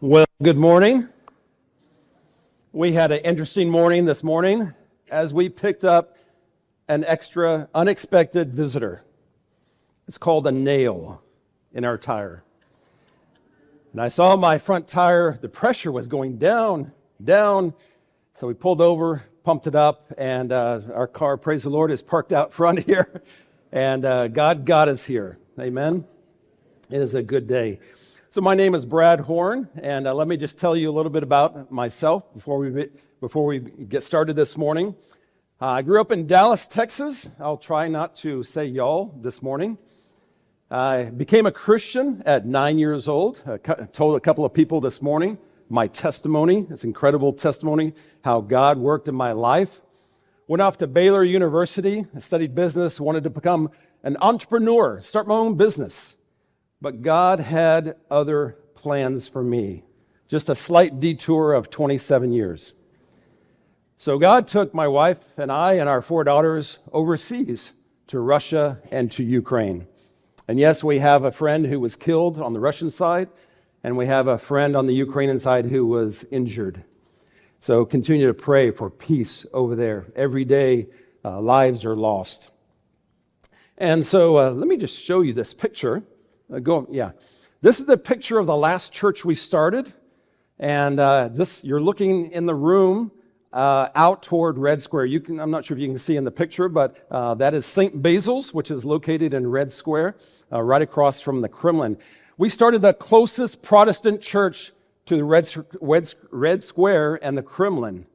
Well, good morning. We had an interesting morning this morning as we picked up an extra unexpected visitor. It's called a nail in our tire. And I saw my front tire, the pressure was going down. So we pulled over, pumped it up, and our car, praise the Lord, is parked out front here. And God got us here. Amen. It is a good day. So my name is Brad Horn, and let me just tell you a little bit about myself before we get started this morning. I grew up in Dallas, Texas. I'll try not to say y'all this morning. I became a Christian at 9 years old. I told a couple of people this morning my testimony. It's an incredible testimony, how God worked in my life. Went off to Baylor University. I studied business, wanted to become an entrepreneur, start my own business. But God had other plans for me. Just a slight detour of 27 years. So God took my wife and I and our 4 daughters overseas to Russia and to Ukraine. And yes, we have a friend who was killed on the Russian side, and we have a friend on the Ukrainian side who was injured. So continue to pray for peace over there. Every day, lives are lost. And so let me just show you this picture. This is the picture of the last church we started, and you're looking in the room out toward Red Square. I'm not sure if you can see in the picture, but that is St. Basil's, which is located in Red Square, right across from the Kremlin. We started the closest Protestant church to the Red Square and the Kremlin.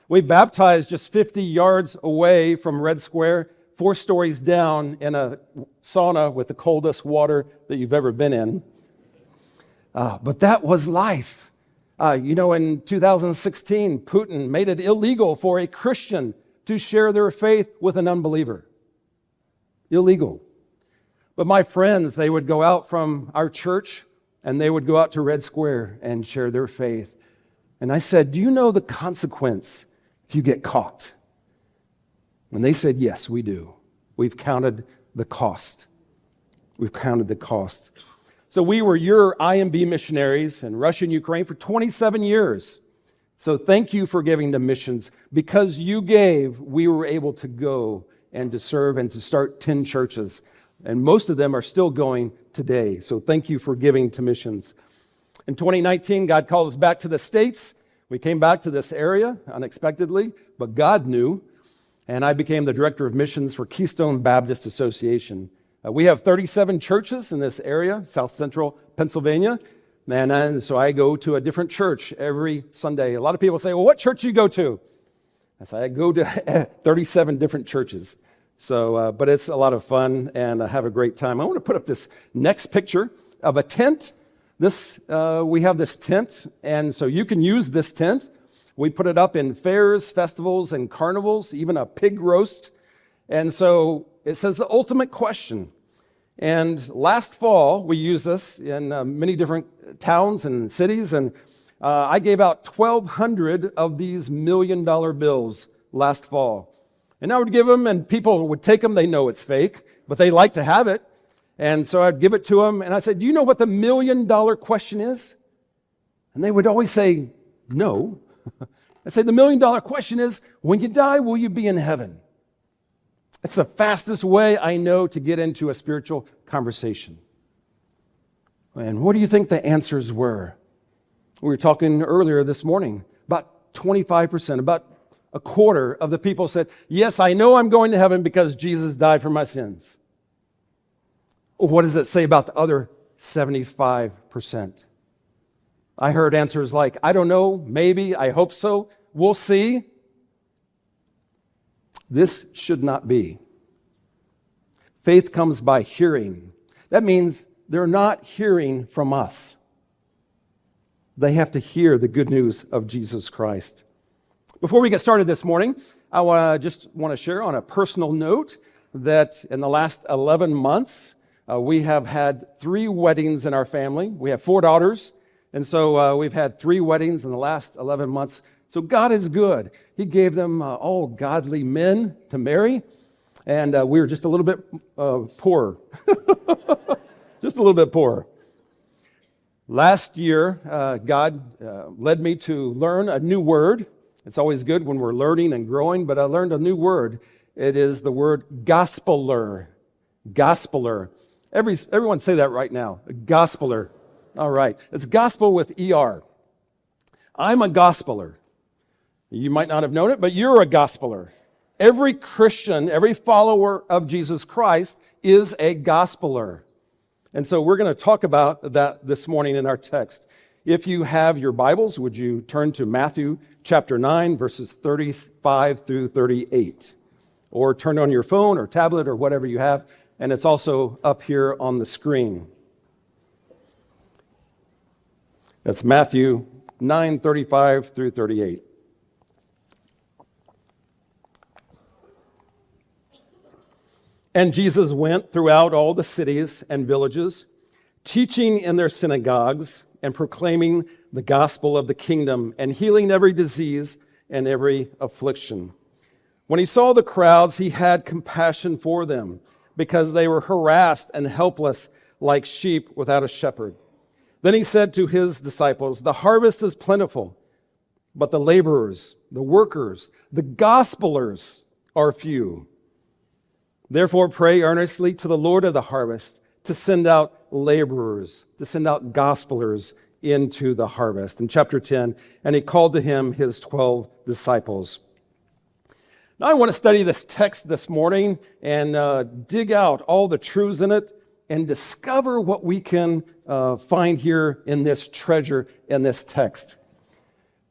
We baptized just 50 yards away from Red Square, 4 stories down in a sauna with the coldest water that you've ever been in. But that was life. In 2016, Putin made it illegal for a Christian to share their faith with an unbeliever. Illegal. But my friends, they would go out from our church and they would go out to Red Square and share their faith. And I said, do you know the consequence if you get caught? And they said, yes, we do. We've counted the cost. So we were your IMB missionaries in Russia and Ukraine for 27 years. So thank you for giving to missions. Because you gave, we were able to go and to serve and to start 10 churches. And most of them are still going today. So thank you for giving to missions. In 2019, God called us back to the States. We came back to this area unexpectedly, but God knew. And I became the director of missions for Keystone Baptist Association. We have 37 churches in this area, South Central Pennsylvania. And so I go to a different church every Sunday. A lot of people say, well, what church do you go to? I say, I go to 37 different churches. So, but it's a lot of fun, and I have a great time. I want to put up this next picture of a tent. We have this tent, and so you can use this tent. We put it up in fairs, festivals, and carnivals, even a pig roast. And so it says the ultimate question. And last fall, we used this in many different towns and cities. And I gave out 1,200 of these $1 million bills last fall. And I would give them, and people would take them. They know it's fake, but they like to have it. And so I'd give it to them. And I said, do you know what the $1 million question is? And they would always say, no. I say, the $1 million question is, when you die, will you be in heaven? It's the fastest way I know to get into a spiritual conversation. And what do you think the answers were? We were talking earlier this morning, about 25%, about a quarter of the people said, yes, I know I'm going to heaven because Jesus died for my sins. What does it say about the other 75%? I heard answers like, I don't know, maybe, I hope so, we'll see. This should not be. Faith comes by hearing. That means they're not hearing from us. They have to hear the good news of Jesus Christ. Before we get started this morning, I just want to share on a personal note that in the last 11 months, we have had 3 weddings in our family. We have 4 daughters. And so we've had 3 weddings in the last 11 months. So God is good. He gave them all godly men to marry. And we were just a little bit poorer. Just a little bit poorer. Last year, God led me to learn a new word. It's always good when we're learning and growing, but I learned a new word. It is the word gospeler. Gospeler. Everyone say that right now. Gospeler. All right. It's gospel with ER. I'm a gospeler. You might not have known it, but you're a gospeler. Every Christian, every follower of Jesus Christ is a gospeler. And so we're going to talk about that this morning in our text. If you have your Bibles, would you turn to Matthew chapter 9, verses 35 through 38? Or turn on your phone or tablet or whatever you have, and it's also up here on the screen. That's Matthew 9, 35 through 38. And Jesus went throughout all the cities and villages, teaching in their synagogues and proclaiming the gospel of the kingdom and healing every disease and every affliction. When he saw the crowds, he had compassion for them because they were harassed and helpless like sheep without a shepherd. Then he said to his disciples, "The harvest is plentiful, but the laborers, the workers, the gospelers are few. Therefore, pray earnestly to the Lord of the harvest to send out laborers, to send out gospelers into the harvest." In chapter 10, and he called to him his 12 disciples. Now, I want to study this text this morning and dig out all the truths in it and discover what we can find here in this treasure in this text.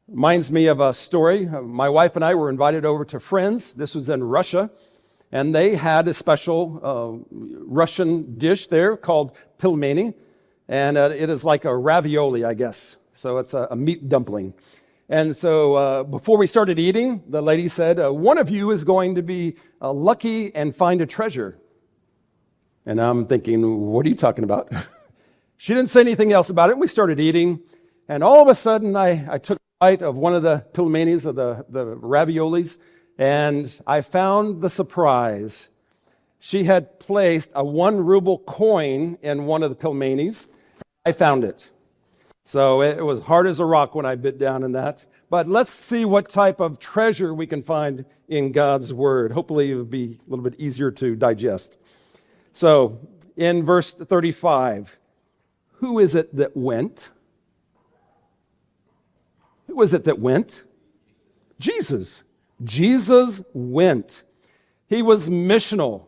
Reminds me of a story. My wife and I were invited over to friends. This was in Russia. And they had a special Russian dish there called pilmeni. And it is like a ravioli, I guess. So it's a meat dumpling. And so before we started eating, the lady said, "One of you is going to be lucky and find a treasure." And I'm thinking, what are you talking about? She didn't say anything else about it. We started eating. And all of a sudden, I took a bite of one of the pilmenis, of the raviolis. And I found the surprise. She had placed a 1 ruble coin in one of the pilmenis. I found it. So it was hard as a rock when I bit down in that. But let's see what type of treasure we can find in God's word. Hopefully it will be a little bit easier to digest. So in verse 35, who is it that went? Who is it that went? Jesus. Jesus went. He was missional,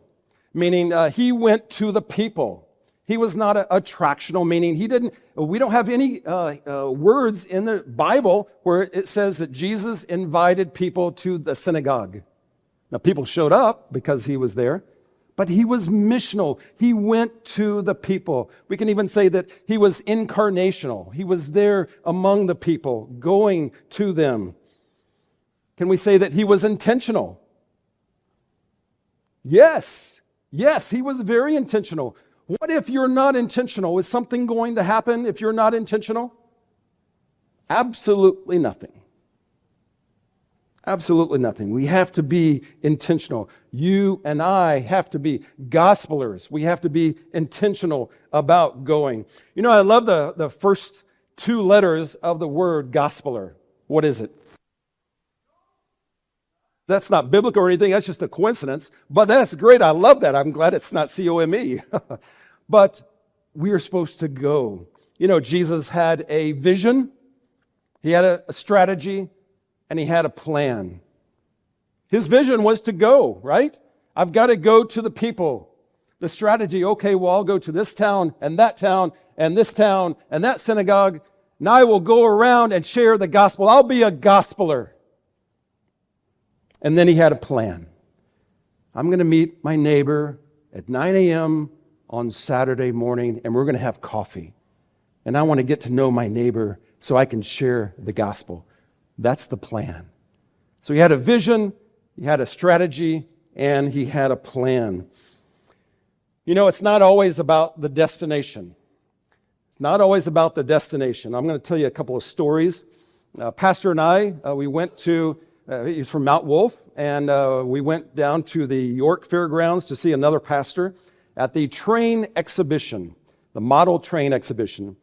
meaning he went to the people. He was not attractional, meaning we don't have any words in the Bible where it says that Jesus invited people to the synagogue. Now, people showed up because he was there, but he was missional. He went to the people. We can even say that he was incarnational. He was there among the people, going to them. Can we say that he was intentional? Yes. Yes, he was very intentional. What if you're not intentional? Is something going to happen if you're not intentional? Absolutely nothing. Absolutely nothing. We have to be intentional. You and I have to be gospelers. We have to be intentional about going. You know, I love the first 2 letters of the word gospeler. What is it? That's not biblical or anything. That's just a coincidence. But that's great. I love that. I'm glad it's not C-O-M-E. But we are supposed to go. You know, Jesus had a vision. He had a strategy. And he had a plan. His vision was to go, right? I've got to go to the people. The strategy, okay, well, I'll go to this town and that town and this town and that synagogue. And I will go around and share the gospel. I'll be a gospeler. And then he had a plan. I'm going to meet my neighbor at 9 a.m. on Saturday morning, and we're going to have coffee. And I want to get to know my neighbor so I can share the gospel. That's the plan. So he had a vision, he had a strategy, and he had a plan. You know, it's not always about the destination. It's not always about the destination. I'm going to tell you a couple of stories. Pastor and I, we went to he's from Mount Wolf, and we went down to the York Fairgrounds to see another pastor at the train exhibition, the model train exhibition.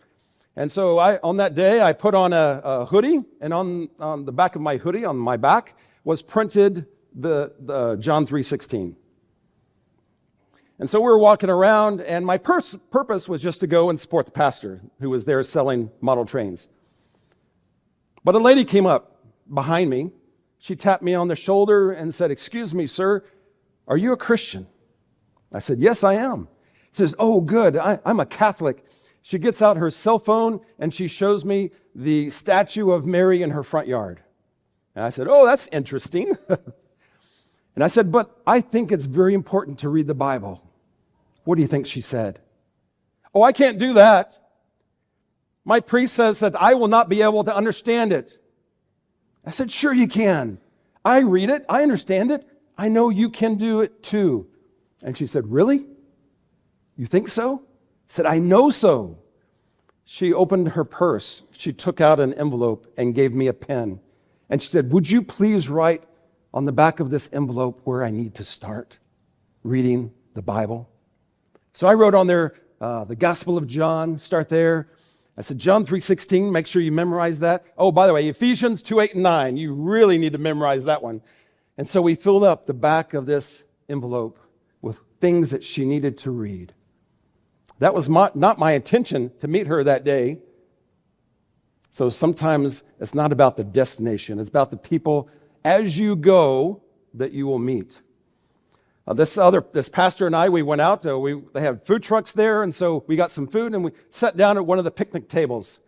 And so on that day, I put on a hoodie, and on the back of my hoodie, on my back, was printed the John 3:16. And so we were walking around, and my purpose was just to go and support the pastor who was there selling model trains. But a lady came up behind me. She tapped me on the shoulder and said, "Excuse me, sir, are you a Christian?" I said, "Yes, I am." She says, "Oh, good, I'm a Catholic." She gets out her cell phone and she shows me the statue of Mary in her front yard. And I said, "Oh, that's interesting." And I said, "But I think it's very important to read the Bible." What do you think she said? "Oh, I can't do that. My priest says that I will not be able to understand it." I said, "Sure you can. I read it. I understand it. I know you can do it too." And she said, "Really? You think so?" I said, "I know so." She opened her purse. She took out an envelope and gave me a pen. And she said, "Would you please write on the back of this envelope where I need to start reading the Bible?" So I wrote on there, the Gospel of John, start there. I said, John 3:16, make sure you memorize that. Oh, by the way, Ephesians 2:8 and 9, you really need to memorize that one. And so we filled up the back of this envelope with things that she needed to read. That was not my intention to meet her that day. So sometimes it's not about the destination. It's about the people as you go that you will meet. This pastor and I, we went out. They had food trucks there, and so we got some food, and we sat down at one of the picnic tables.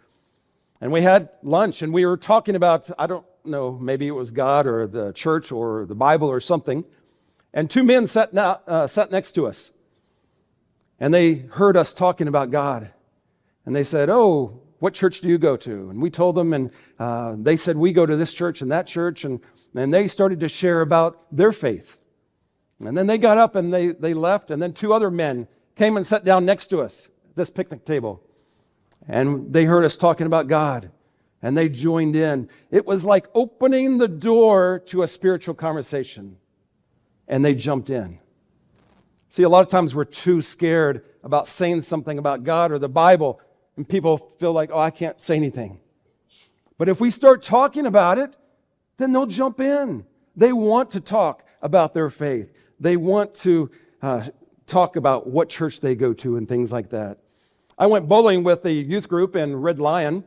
And we had lunch, and we were talking about, I don't know, maybe it was God or the church or the Bible or something. And two men sat next to us. And they heard us talking about God. And they said, "Oh, what church do you go to?" And we told them, and they said, "We go to this church and that church." And they started to share about their faith. And then they got up and they left. And then two other men came and sat down next to us at this picnic table. And they heard us talking about God. And they joined in. It was like opening the door to a spiritual conversation. And they jumped in. See, a lot of times we're too scared about saying something about God or the Bible, and people feel like, "Oh, I can't say anything." But if we start talking about it, then they'll jump in. They want to talk about their faith. They want to talk about what church they go to and things like that. I went bowling with the youth group in Red Lion,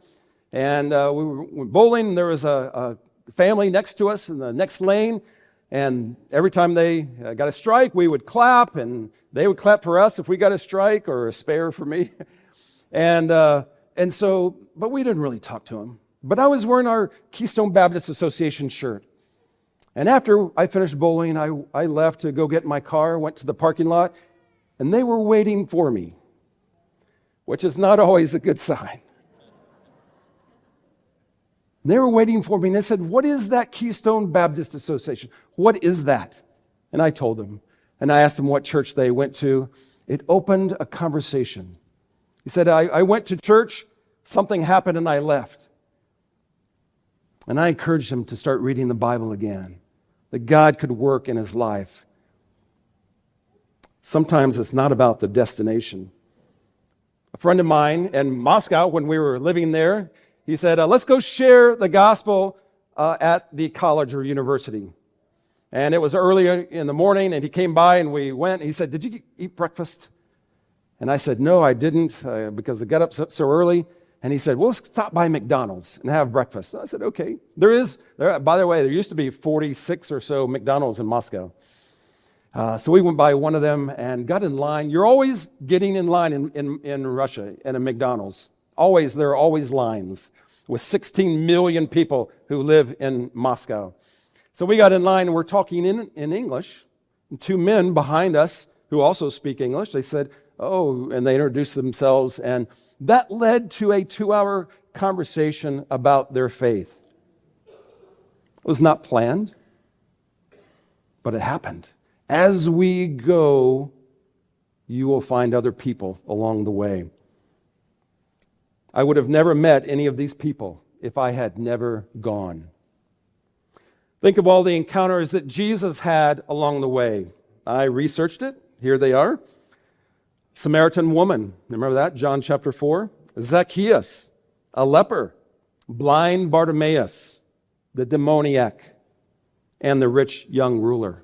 and we went bowling. There was a family next to us in the next lane. And every time they got a strike, we would clap, and they would clap for us if we got a strike or a spare for me. But we didn't really talk to them. But I was wearing our Keystone Baptist Association shirt. And after I finished bowling, I left to go get in my car, went to the parking lot, and they were waiting for me, which is not always a good sign. They were waiting for me, and they said, "What is that Keystone Baptist Association? What is that?" And I told them, and I asked them what church they went to. It opened a conversation. He said, I went to church, something happened, and I left. And I encouraged him to start reading the Bible again, that God could work in his life. Sometimes it's not about the destination. A friend of mine in Moscow, when we were living there, he said, "Let's go share the gospel at the college or university." And it was early in the morning, and he came by, and we went. He said, "Did you eat breakfast?" And I said, "No, I didn't, because I got up so early." And he said, "Well, let's stop by McDonald's and have breakfast." I said, "Okay." By the way, there used to be 46 or so McDonald's in Moscow. So we went by one of them and got in line. You're always getting in line in Russia, in a McDonald's. There are always lines with 16 million people who live in Moscow. So we got in line, and we're talking in English. And two men behind us who also speak English, they said, "Oh," and they introduced themselves. And that led to a 2-hour conversation about their faith. It was not planned, but it happened. As we go, you will find other people along the way. I would have never met any of these people if I had never gone. Think of all the encounters that Jesus had along the way. I researched it. Here they are. Samaritan woman. Remember that? John chapter 4. Zacchaeus, a leper, blind Bartimaeus, the demoniac, and the rich young ruler.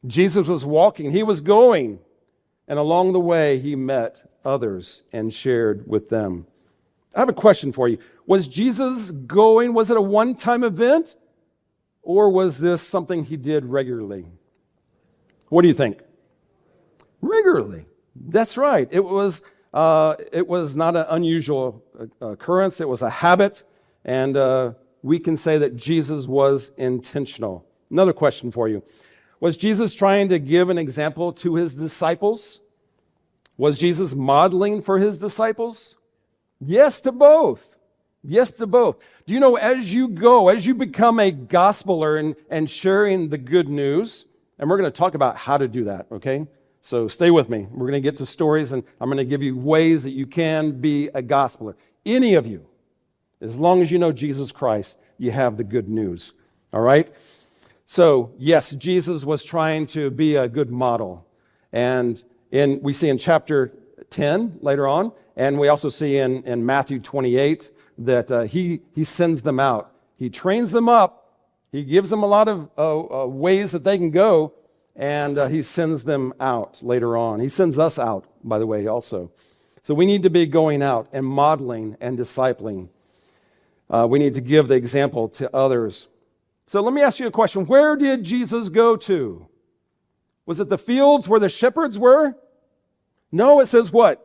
Jesus was walking, he was going, and along the way he met others and shared with them. I have a question for you. Was Jesus going, was it a one-time event, or was this something he did regularly? What do you think? Regularly. That's right. It was not an unusual occurrence. It was a habit, and we can say that Jesus was intentional. Another question for you. Was Jesus trying to give an example to his disciples? Was Jesus modeling for his disciples? Yes to both. Yes to both. Do you know, as you go, as you become a gospeler and sharing the good news, and we're going to talk about how to do that, okay? So stay with me. We're going to get to stories, and I'm going to give you ways that you can be a gospeler. Any of you, as long as you know Jesus Christ, you have the good news, all right? So, yes, Jesus was trying to be a good model. And we see in chapter 10 later on, and we also see in Matthew 28 that he sends them out. He trains them up. He gives them a lot of ways that they can go, and he sends them out later on. He sends us out, by the way, also. So we need to be going out and modeling and discipling. We need to give the example to others. So let me ask you a question. Where did Jesus go to? Was it the fields where the shepherds were? No, it says what?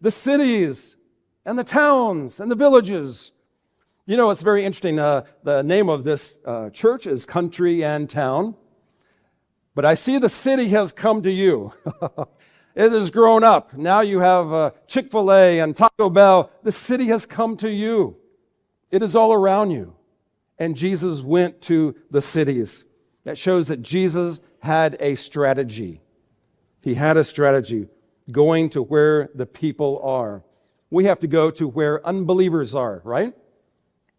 The cities and the towns and the villages. You know, it's very interesting. The name of this church is Country and Town. But I see the city has come to you. It has grown up. Now you have Chick-fil-A and Taco Bell. The city has come to you. It is all around you. And Jesus went to the cities. That shows that Jesus had a strategy. He had a strategy going to where the people are. We have to go to where unbelievers are, right?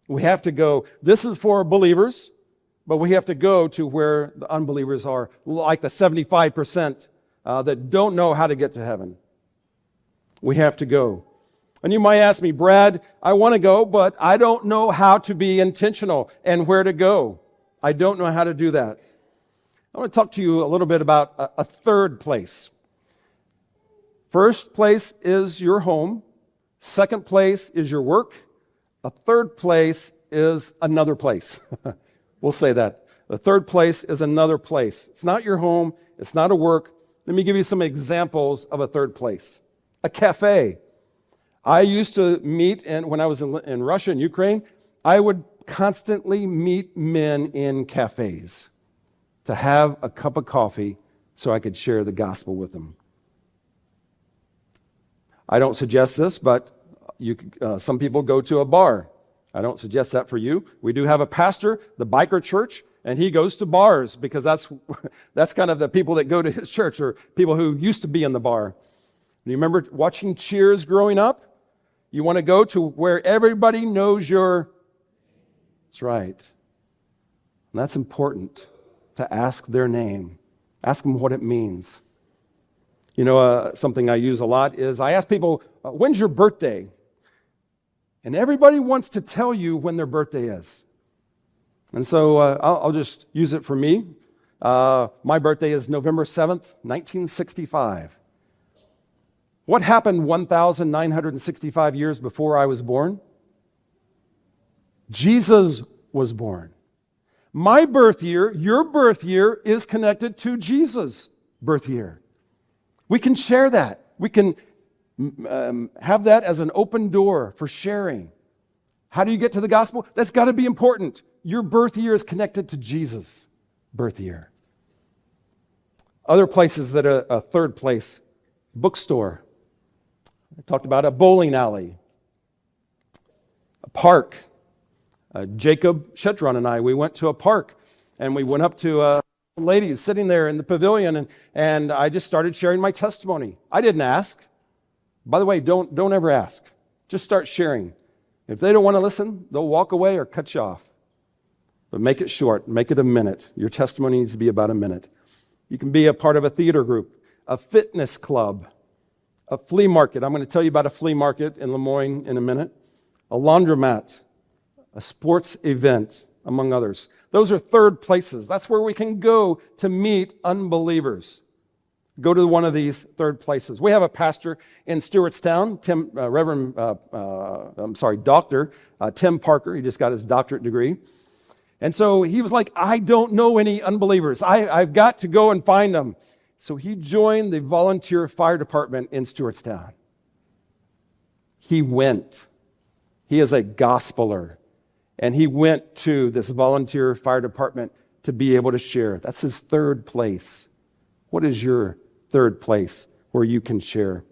We have to go, this is for believers, but we have to go to where the unbelievers are, like the 75% that don't know how to get to heaven. We have to go. And you might ask me, Brad, I want to go, but I don't know how to be intentional and where to go. I don't know how to do that. I want to talk to you a little bit about a third place. First place is your home. Second place is your work. A third place is another place. We'll say that. The third place is another place. It's not your home. It's not a work. Let me give you some examples of a third place. A cafe. I used to meet, and when I was in Russia and Ukraine, I would constantly meet men in cafes to have a cup of coffee so I could share the gospel with them. I don't suggest this, but some people go to a bar. I don't suggest that for you. We do have a pastor, the Biker Church, and he goes to bars because that's kind of the people that go to his church, or people who used to be in the bar. You remember watching Cheers growing up? You want to go to where everybody knows That's right. And that's important, to ask their name. Ask them what it means. You know, something I use a lot is I ask people, when's your birthday? And everybody wants to tell you when their birthday is. And so I'll just use it for me. My birthday is November 7th, 1965. What happened 1,965 years before I was born? Jesus was born. My birth year, your birth year, is connected to Jesus' birth year. We can share that. We can have that as an open door for sharing. How do you get to the gospel? That's got to be important. Your birth year is connected to Jesus' birth year. Other places that are a third place, bookstore. I talked about a bowling alley, a park. Jacob Shetron and I, we went to a park, and we went up to ladies sitting there in the pavilion, and I just started sharing my testimony. I didn't ask. By the way, don't ever ask. Just start sharing. If they don't want to listen, they'll walk away or cut you off. But make it short. Make it a minute. Your testimony needs to be about a minute. You can be a part of a theater group, a fitness club, a flea market. I'm going to tell you about a flea market in Lemoyne in a minute. A laundromat, a sports event, among others. Those are third places. That's where we can go to meet unbelievers. Go to one of these third places. We have a pastor in Stewartstown, Dr. Tim Parker. He just got his doctorate degree. And so he was like, I don't know any unbelievers. I've got to go and find them. So he joined the volunteer fire department in Stewartstown. He went. He is a gospeler. And he went to this volunteer fire department to be able to share. That's his third place. What is your third place where you can share?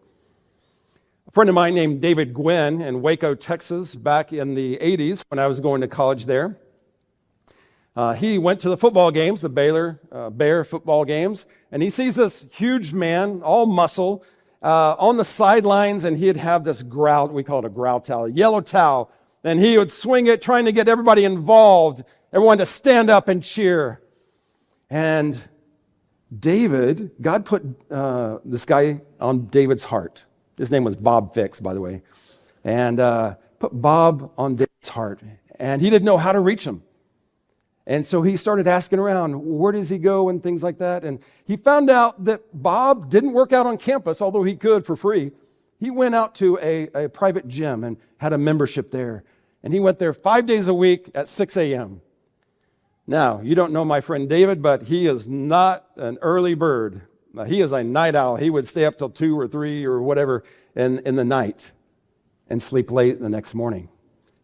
A friend of mine named David Gwynn in Waco, Texas, back in the 80s when I was going to college there. He went to the football games, the Baylor Bear football games, and he sees this huge man, all muscle, on the sidelines, and he'd have this growl, we call it a growl towel, a yellow towel, and he would swing it, trying to get everybody involved, everyone to stand up and cheer. And David, God put this guy on David's heart. His name was Bob Fix, by the way. And put Bob on David's heart. And he didn't know how to reach him. And so he started asking around, where does he go and things like that. And he found out that Bob didn't work out on campus, although he could for free. He went out to a private gym and had a membership there. And he went there 5 days a week at 6 a.m. Now, you don't know my friend David, but he is not an early bird. He is a night owl. He would stay up till 2 or 3 or whatever in the night and sleep late the next morning.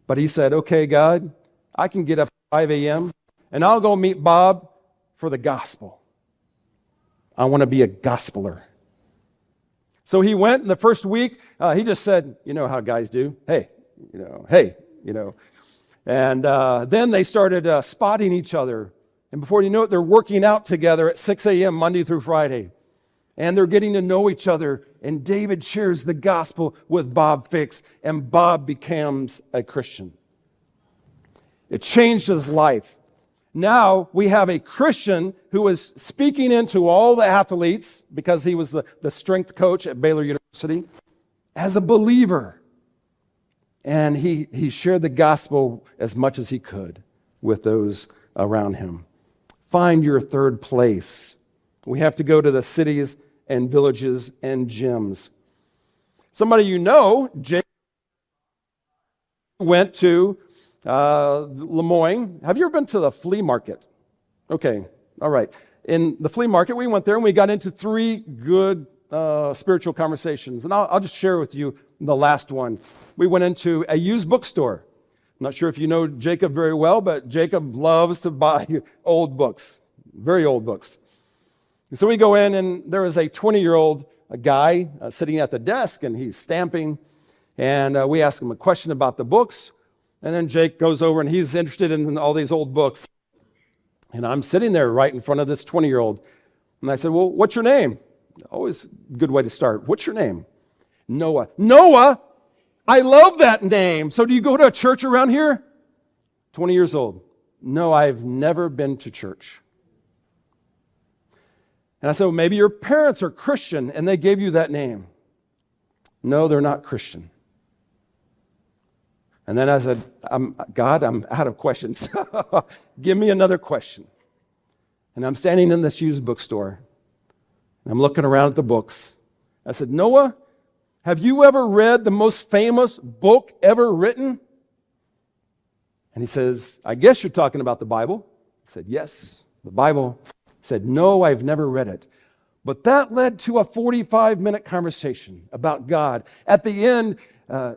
But he said, okay, God, I can get up at 5 a.m. and I'll go meet Bob for the gospel. I want to be a gospeler. So he went, and the first week, he just said, you know how guys do. Hey. And then they started spotting each other. And before you know it, they're working out together at 6 a.m. Monday through Friday. And they're getting to know each other. And David shares the gospel with Bob Fix, and Bob becomes a Christian. It changed his life. Now we have a Christian who is speaking into all the athletes, because he was the strength coach at Baylor University, as a believer. And he shared the gospel as much as he could with those around him. Find your third place. We have to go to the cities and villages and gyms. Somebody you know, Jake, went to Lemoyne. Have you ever been to the flea market? Okay, all right. In the flea market, we went there and we got into 3 good spiritual conversations. And I'll just share with you the last one. We went into a used bookstore. I'm not sure if you know Jacob very well, but Jacob loves to buy old books, very old books. And so we go in, and there is a 20-year-old guy sitting at the desk, and he's stamping. And we ask him a question about the books. And then Jake goes over, and he's interested in all these old books. And I'm sitting there right in front of this 20-year-old. And I said, well, what's your name? Always a good way to start. What's your name? Noah. Noah? I love that name. So do you go to a church around here? 20 years old. No, I've never been to church. And I said, well, maybe your parents are Christian and they gave you that name. No, they're not Christian. And then I said, God, I'm out of questions. Give me another question. And I'm standing in this used bookstore. And I'm looking around at the books. I said, Noah, have you ever read the most famous book ever written? And he says, I guess you're talking about the Bible. I said, yes, the Bible. He said, no, I've never read it. But that led to a 45-minute conversation about God. At the end,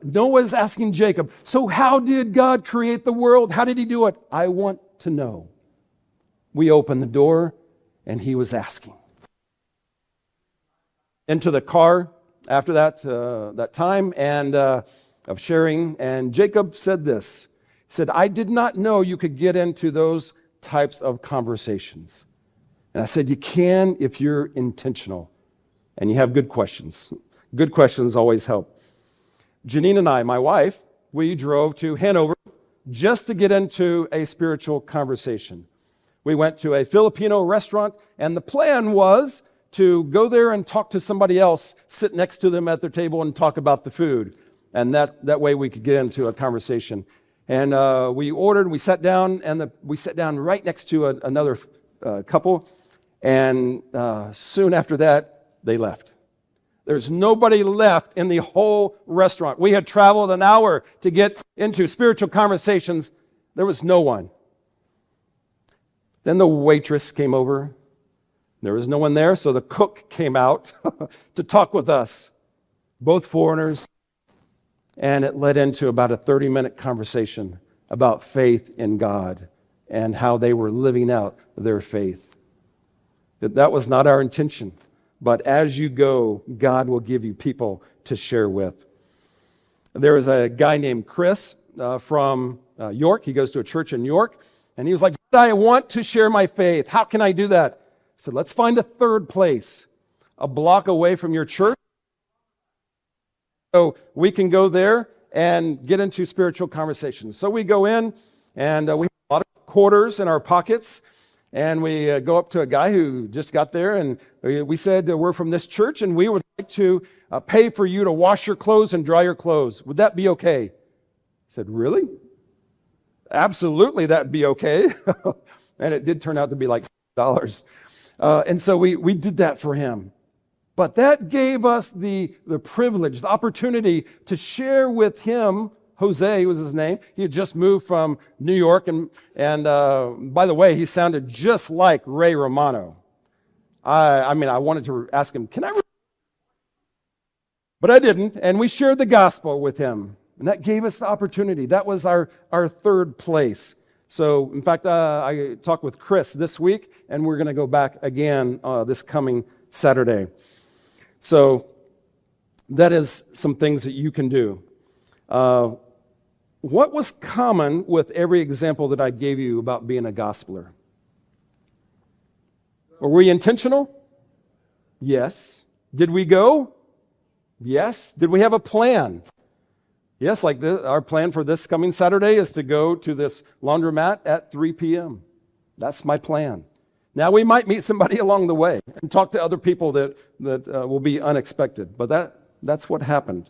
Noah's asking Jacob, so how did God create the world? How did he do it? I want to know. We opened the door, and he was asking. Into the car after that time and of sharing, and Jacob said this. He said, I did not know you could get into those types of conversations. And I said, you can if you're intentional and you have good questions. Good questions always help. Janine and I, my wife, we drove to Hanover just to get into a spiritual conversation. We went to a Filipino restaurant, and the plan was to go there and talk to somebody else, sit next to them at their table and talk about the food. And that way we could get into a conversation. And we sat down, and we sat down right next to another couple. And soon after that, they left. There's nobody left in the whole restaurant. We had traveled an hour to get into spiritual conversations. There was no one. Then the waitress came over. There was no one there, so the cook came out to talk with us, both foreigners. And it led into about a 30-minute conversation about faith in God and how they were living out their faith. That was not our intention. But as you go, God will give you people to share with. There was a guy named Chris from York. He goes to a church in York. And he was like, I want to share my faith. How can I do that? I said, let's find a third place, a block away from your church. So we can go there and get into spiritual conversations. So we go in, and we have a lot of quarters in our pockets. And we go up to a guy who just got there, and we said, we're from this church, and we would like to pay for you to wash your clothes and dry your clothes. Would that be okay? He said, really? Absolutely, that'd be okay. And it did turn out to be like $6. And so we did that for him. But that gave us the privilege, the opportunity to share with him. Jose was his name. He had just moved from New York. And by the way, he sounded just like Ray Romano. I wanted to ask him, can I? But I didn't. And we shared the gospel with him. And that gave us the opportunity. That was our third place. So, in fact, I talked with Chris this week, and we're going to go back again this coming Saturday. So, that is some things that you can do. What was common with every example that I gave you about being a gospeler? Were we intentional? Yes. Did we go? Yes. Did we have a plan? Yes, like our plan for this coming Saturday is to go to this laundromat at 3 p.m. That's my plan. Now, we might meet somebody along the way and talk to other people that will be unexpected, but that's what happened.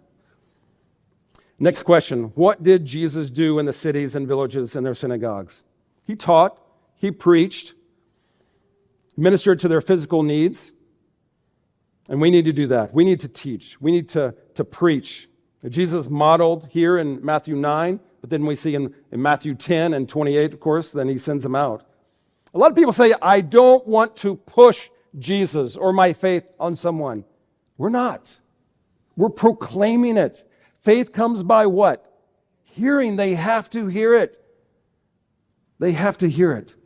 Next question. What did Jesus do in the cities and villages and their synagogues? He taught, he preached, ministered to their physical needs, and we need to do that. We need to teach. We need to preach. Jesus modeled here in Matthew 9, but then we see in Matthew 10 and 28, of course, then he sends them out. A lot of people say, I don't want to push Jesus or my faith on someone. We're not. We're proclaiming it. Faith comes by what? Hearing. They have to hear it. They have to hear it.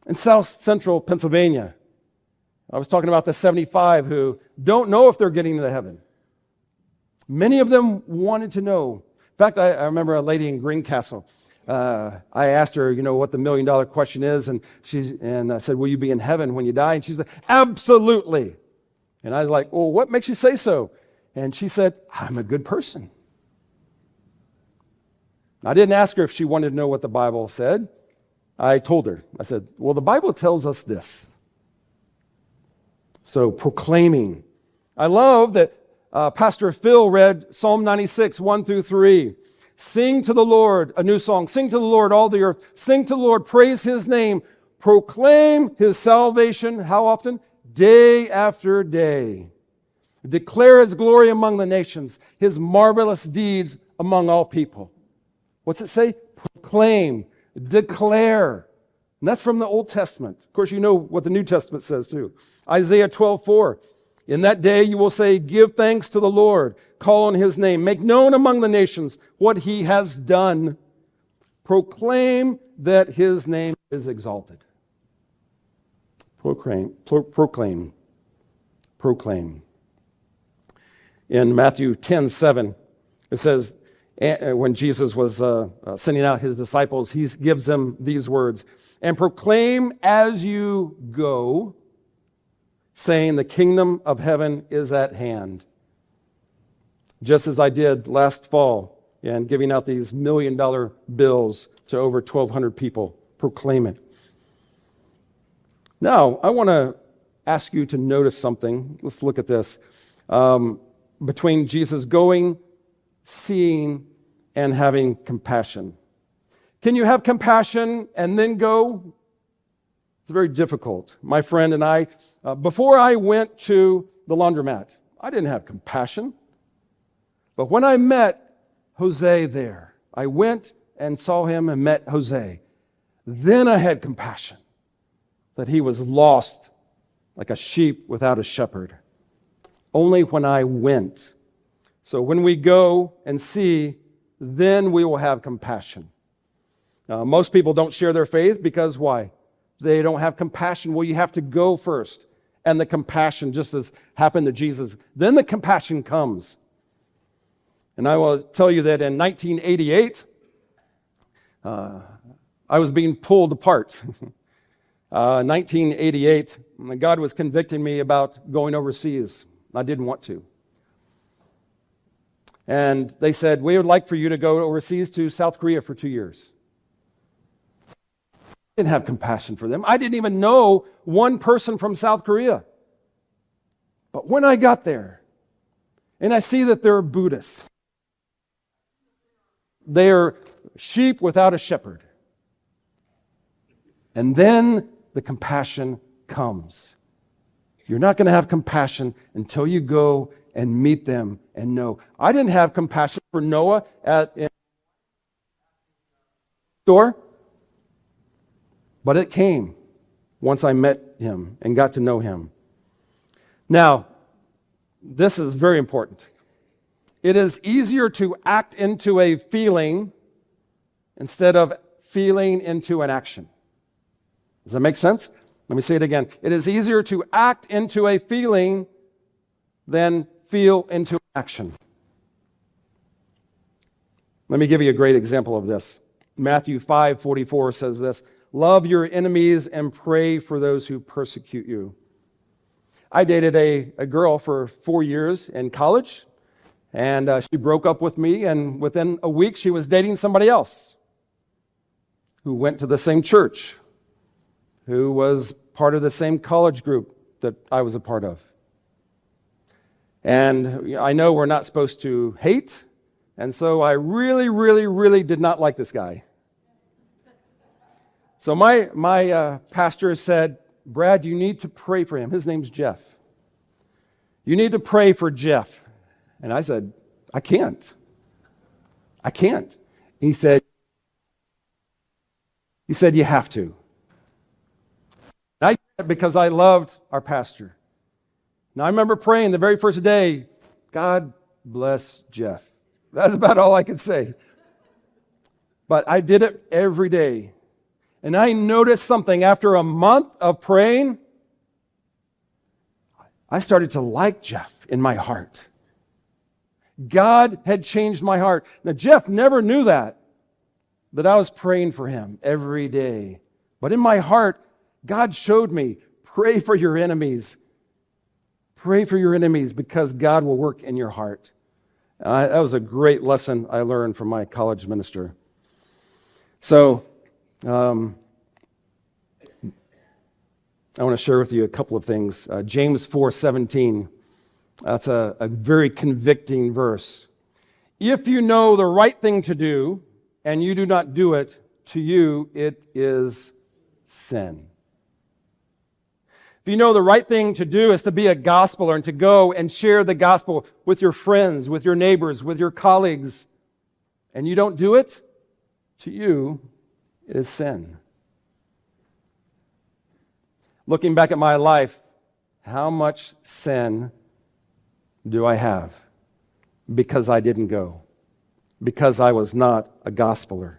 In South Central Pennsylvania, I was talking about the 75 who don't know if they're getting to heaven. Many of them wanted to know. In fact, I remember a lady in Greencastle. I asked her, what the $1 million question is, and I said, will you be in heaven when you die? And she said, absolutely. And I was like, well, what makes you say so? And she said, I'm a good person. I didn't ask her if she wanted to know what the Bible said. I told her. I said, well, the Bible tells us this. So proclaiming. I love that Pastor Phil read Psalm 96, 1 through 3. Sing to the Lord a new song. Sing to the Lord, all the earth. Sing to the Lord, praise his name. Proclaim his salvation, how often? Day after day. Declare his glory among the nations, his marvelous deeds among all people. What's it say? Proclaim, declare. And that's from the Old Testament. Of course, you know what the New Testament says too. Isaiah 12:4. In that day you will say, give thanks to the Lord, call on his name, make known among the nations what he has done. Proclaim that his name is exalted. Proclaim. In Matthew 10:7, it says, when Jesus was sending out his disciples, he gives them these words, and proclaim as you go, saying the kingdom of heaven is at hand. Just as I did last fall and giving out these $1 million bills to over 1,200 people. Proclaim it. Now, I want to ask you to notice something. Let's look at this. Between Jesus going, seeing, and having compassion. Can you have compassion and then go? It's very difficult. My friend and I, before I went to the laundromat, I didn't have compassion. But when I met Jose there, I went and saw him and met Jose. Then I had compassion that he was lost like a sheep without a shepherd. Only when I went. So when we go and see, then we will have compassion. Most people don't share their faith because why? They don't have compassion. Well, you have to go first. And the compassion, just as happened to Jesus, then the compassion comes. And I will tell you that in 1988, I was being pulled apart. 1988, God was convicting me about going overseas. I didn't want to. And they said, we would like for you to go overseas to South Korea for 2 years. I didn't have compassion for them. I didn't even know one person from South Korea. But when I got there, and I see that they're Buddhists, they are sheep without a shepherd. And then the compassion comes. You're not going to have compassion until you go and meet them and know. I didn't have compassion for Noah at the store, but it came once I met him and got to know him. Now, this is very important. It is easier to act into a feeling instead of feeling into an action. Does that make sense? Let me say it again. It is easier to act into a feeling than feel into action. Let me give you a great example of this. Matthew 5:44 says this, love your enemies and pray for those who persecute you. I dated a girl for 4 years in college, and she broke up with me, and within a week she was dating somebody else who went to the same church, who was part of the same college group that I was a part of. And I know we're not supposed to hate, and so I really, really, really did not like this guy. So my pastor said, Brad, you need to pray for him. His name's Jeff. You need to pray for Jeff. And I said, I can't. He said, you have to. And I did it because I loved our pastor. Now I remember praying the very first day, God bless Jeff. That's about all I could say. But I did it every day. And I noticed something after a month of praying. I started to like Jeff in my heart. God had changed my heart. Now, Jeff never knew that I was praying for him every day. But in my heart, God showed me, pray for your enemies. Pray for your enemies because God will work in your heart. That was a great lesson I learned from my college minister. So, I want to share with you a couple of things. James 4:17. That's a very convicting verse. If you know the right thing to do and you do not do it, to you it is sin. If you know the right thing to do is to be a gospeler and to go and share the gospel with your friends, with your neighbors, with your colleagues, and you don't do it, to you it is sin. Looking back at my life, how much sin do I have because I didn't go, because I was not a gospeler?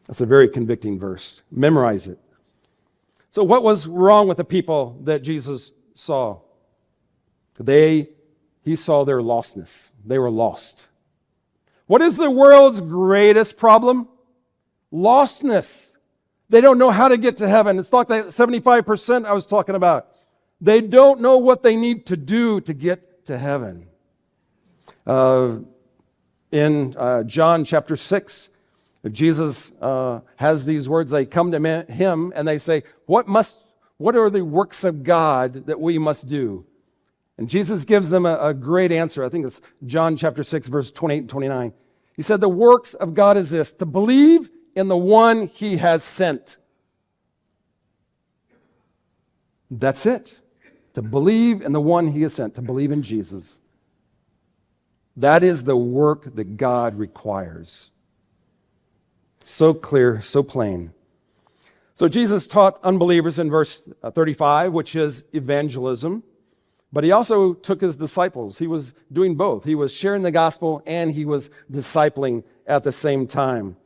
That's a very convicting verse. Memorize it. So what was wrong with the people that Jesus saw? He saw their lostness. They were lost. What is the world's greatest problem? Lostness. They don't know how to get to heaven. It's like that 75% I was talking about. They don't know what they need to do to get to heaven. In John chapter 6, Jesus has these words. They come to him and they say, what must What are the works of God that we must do? And Jesus gives them a great answer. I think it's John chapter 6, verse 28 and 29. He said, the works of God is this, to believe in the one he has sent. That's it. To believe in the one he has sent, to believe in Jesus. That is the work that God requires. So clear, so plain. So Jesus taught unbelievers in verse 35, which is evangelism. But he also took his disciples. He was doing both. He was sharing the gospel and he was discipling at the same time.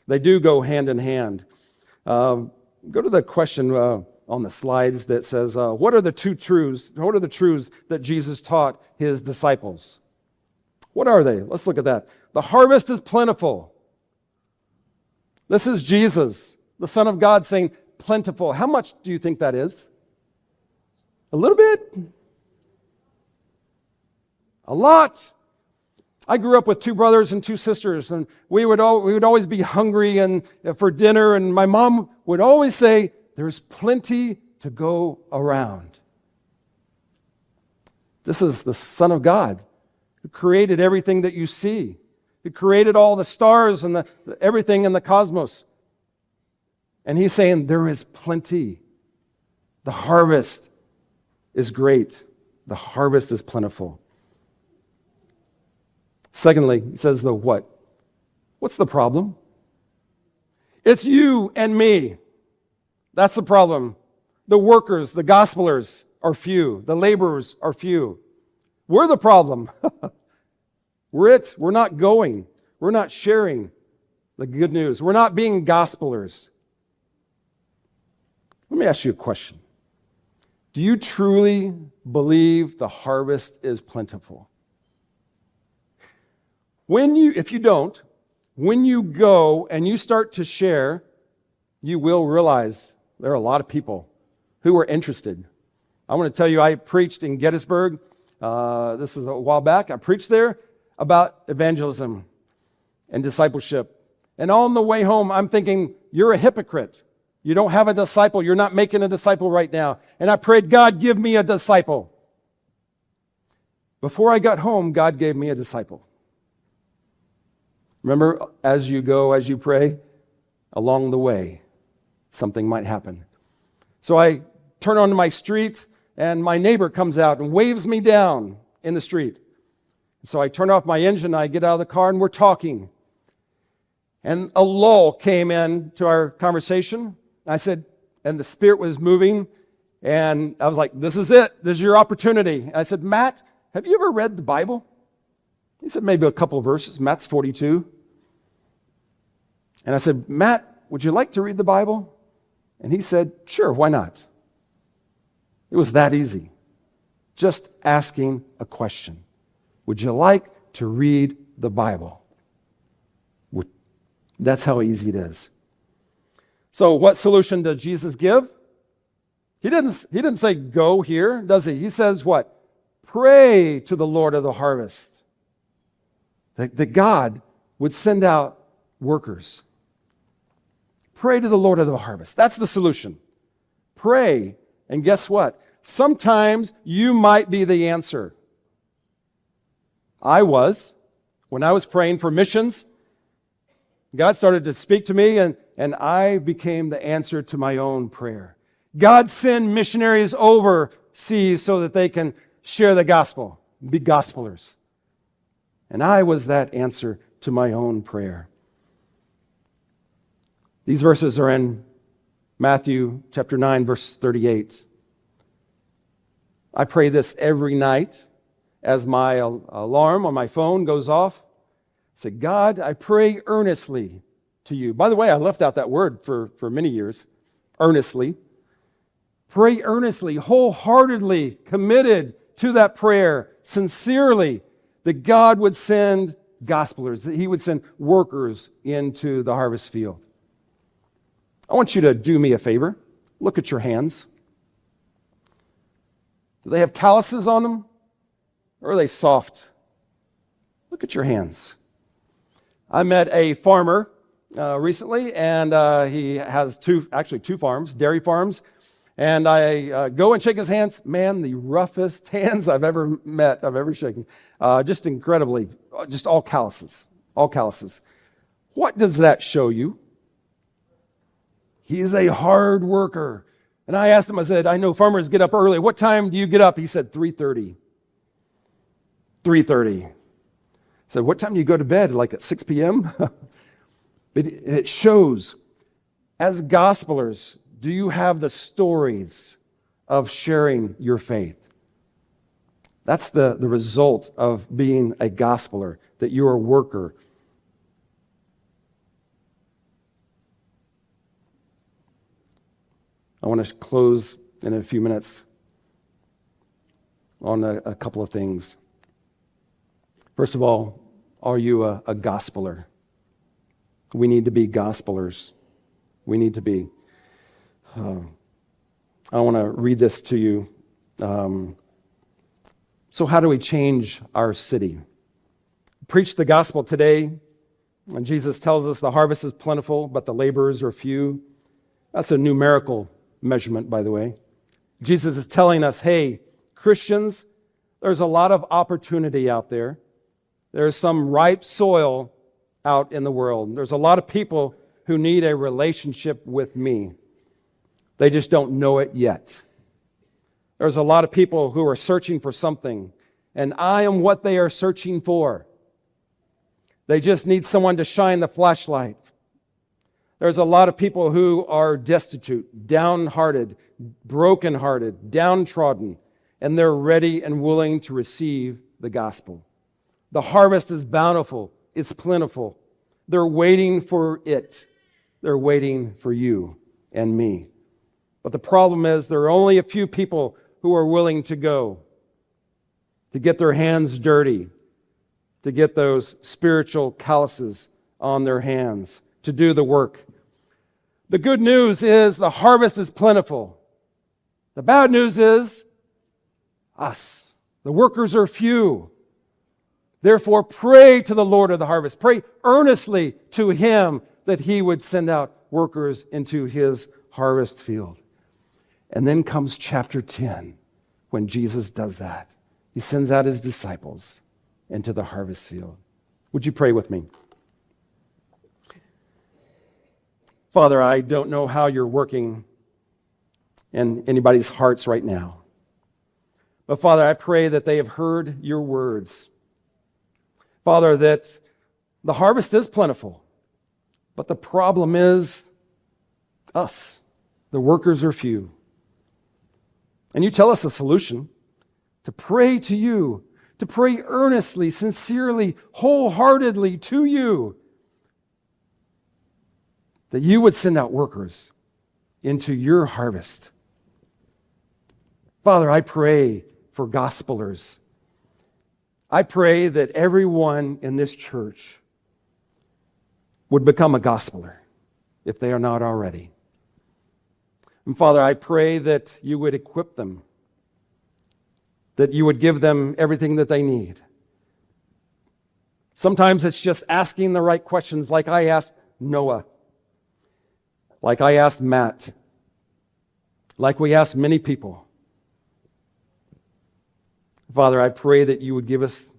They do go hand in hand. Go to the question on the slides that says, what are the truths that Jesus taught his disciples? What are they? Let's look at that. The harvest is plentiful. This is Jesus, the Son of God, saying plentiful. How much do you think that is? A little bit? A lot. I grew up with two brothers and two sisters, and we would always be hungry and for dinner, and my mom would always say, there's plenty to go around. This is the Son of God who created everything that you see. He created all the stars and everything in the cosmos. And he's saying there is plenty. The harvest is great. The harvest is plentiful. Secondly, he says the what? What's the problem? It's you and me. That's the problem. The workers, the gospelers are few. The laborers are few. We're the problem. We're it. We're not going. We're not sharing the good news. We're not being gospelers. Let me ask you a question. Do you truly believe the harvest is plentiful? If you don't, when you go and you start to share, you will realize there are a lot of people who are interested. I want to tell you, I preached in Gettysburg. This is a while back. I preached there about evangelism and discipleship. And on the way home, I'm thinking, you're a hypocrite. You don't have a disciple. You're not making a disciple right now. And I prayed, God, give me a disciple. Before I got home, God gave me a disciple. Remember, as you go, as you pray, along the way, something might happen. So I turn onto my street, and my neighbor comes out and waves me down in the street. So I turn off my engine, I get out of the car, and we're talking. And a lull came in to our conversation. I said, and the Spirit was moving, and I was like, this is it. This is your opportunity. And I said, Matt, have you ever read the Bible? He said, maybe a couple of verses. Matt's 42. And I said, Matt, would you like to read the Bible? And he said, sure, why not? It was that easy. Just asking a question. Would you like to read the Bible? That's how easy it is. So what solution did Jesus give? He didn't say go here, does he? He says what? Pray to the Lord of the harvest. That God would send out workers. Pray to the Lord of the harvest. That's the solution. Pray. And guess what? Sometimes you might be the answer. When I was praying for missions, God started to speak to me, and I became the answer to my own prayer. God send missionaries overseas so that they can share the gospel, be gospelers. And I was that answer to my own prayer. These verses are in Matthew chapter 9, verse 38. I pray this every night as my alarm on my phone goes off. I say, God, I pray earnestly to you. By the way, I left out that word for many years. Earnestly. Pray earnestly, wholeheartedly, committed to that prayer, sincerely, that God would send gospelers, that he would send workers into the harvest field. I want you to do me a favor. Look at your hands. Do they have calluses on them? Or are they soft? Look at your hands. I met a farmer recently, and he has two farms, dairy farms. And I go and shake his hands. Man, the roughest hands I've ever met, I've ever shaken. Just incredibly, just all calluses, all calluses. What does that show you? He is a hard worker. And I asked him, I said, I know farmers get up early. What time do you get up? He said, 3:30. 3:30. I said, what time do you go to bed? Like at 6 p.m.? But it shows, as gospelers, do you have the stories of sharing your faith? That's the result of being a gospeler, that you're a worker. I want to close in a few minutes on a couple of things. First of all, are you a gospeler? We need to be gospelers. We need to be. I want to read this to you. So how do we change our city? Preach the gospel today. And Jesus tells us the harvest is plentiful, but the laborers are few. That's a numerical measurement, by the way. Jesus is telling us, hey, Christians, there's a lot of opportunity out there. There's some ripe soil out in the world. There's a lot of people who need a relationship with me. They just don't know it yet. There's a lot of people who are searching for something, and I am what they are searching for. They just need someone to shine the flashlight. There's a lot of people who are destitute, downhearted, brokenhearted, downtrodden, and they're ready and willing to receive the gospel. The harvest is bountiful. It's plentiful. They're waiting for it. They're waiting for you and me. But the problem is there are only a few people who are willing to go, to get their hands dirty, to get those spiritual calluses on their hands, to do the work. The good news is the harvest is plentiful. The bad news is us. The workers are few. Therefore, pray to the Lord of the harvest. Pray earnestly to Him that He would send out workers into His harvest field. And then comes chapter 10, when Jesus does that. He sends out His disciples into the harvest field. Would you pray with me? Father, I don't know how you're working in anybody's hearts right now. But Father, I pray that they have heard your words. Father, that the harvest is plentiful, but the problem is us. The workers are few. And you tell us the solution: to pray to you, to pray earnestly, sincerely, wholeheartedly to you, that you would send out workers into your harvest. Father, I pray for gospelers. I pray that everyone in this church would become a gospeler, if they are not already. And Father, I pray that you would equip them, that you would give them everything that they need. Sometimes it's just asking the right questions, like I asked Noah, like I asked Matt, like we asked many people. Father, I pray that you would give us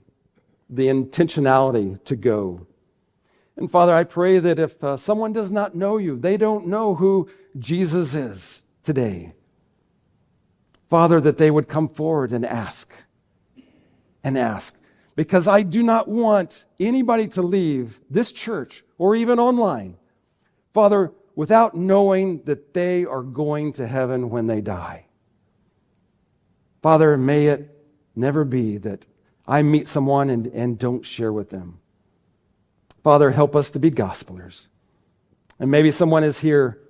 the intentionality to go. And Father, I pray that if someone does not know you, they don't know who Jesus is today, Father, that they would come forward and ask. Because I do not want anybody to leave this church or even online, Father, without knowing that they are going to heaven when they die. Father, may it never be that I meet someone and don't share with them. Father, help us to be gospelers. And maybe someone is here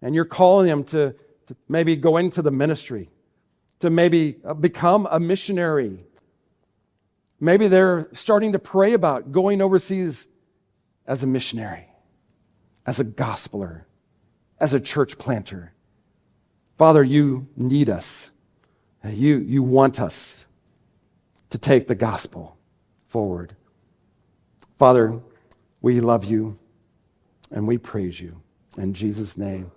and you're calling them to maybe go into the ministry, to maybe become a missionary. Maybe they're starting to pray about going overseas as a missionary, as a gospeler, as a church planter. Father, you need us. You want us to take the gospel forward. Father, we love you and we praise you. In Jesus' name.